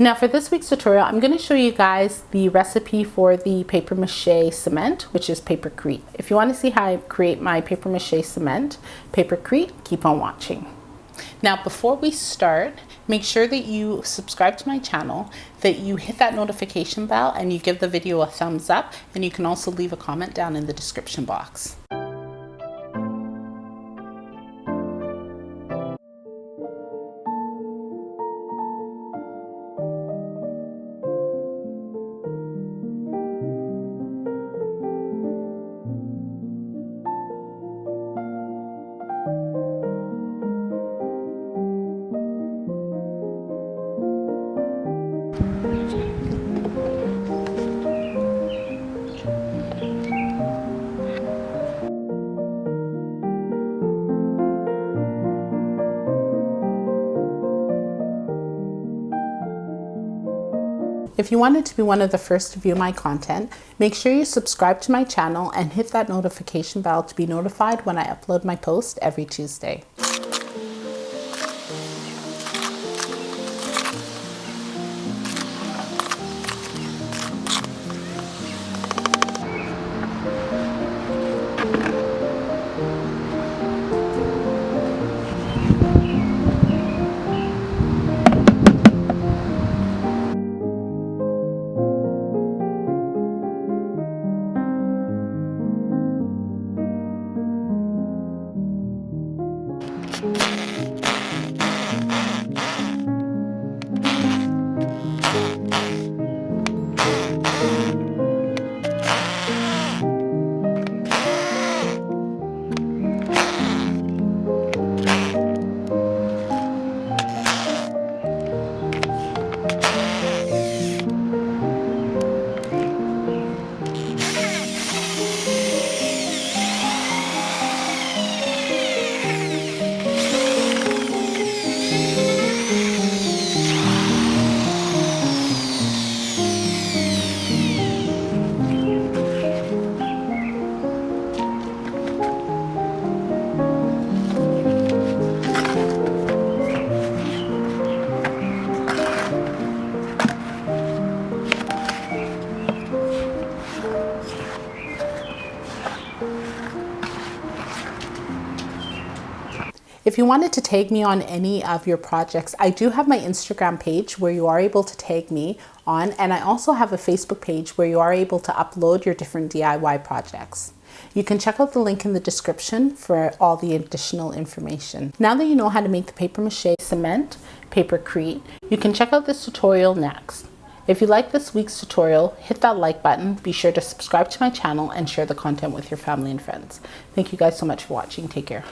Now for this week's tutorial, I'm going to show you guys the recipe for the paper mache cement, which is Papercrete. If you want to see how I create my paper mache cement, Papercrete, keep on watching. Now before we start, make sure that you subscribe to my channel, that you hit that notification bell, and you give the video a thumbs up, and you can also leave a comment down in the description box. If you wanted to be one of the first to view my content, make sure you subscribe to my channel and hit that notification bell to be notified when I upload my post every Tuesday. If you wanted to tag me on any of your projects, I do have my Instagram page where you are able to tag me on, and I also have a Facebook page where you are able to upload your different DIY projects. You can check out the link in the description for all the additional information. Now that you know how to make the paper mache cement, Papercrete, you can check out this tutorial next. If you like this week's tutorial, hit that like button, be sure to subscribe to my channel, and share the content with your family and friends. Thank you guys so much for watching. Take care.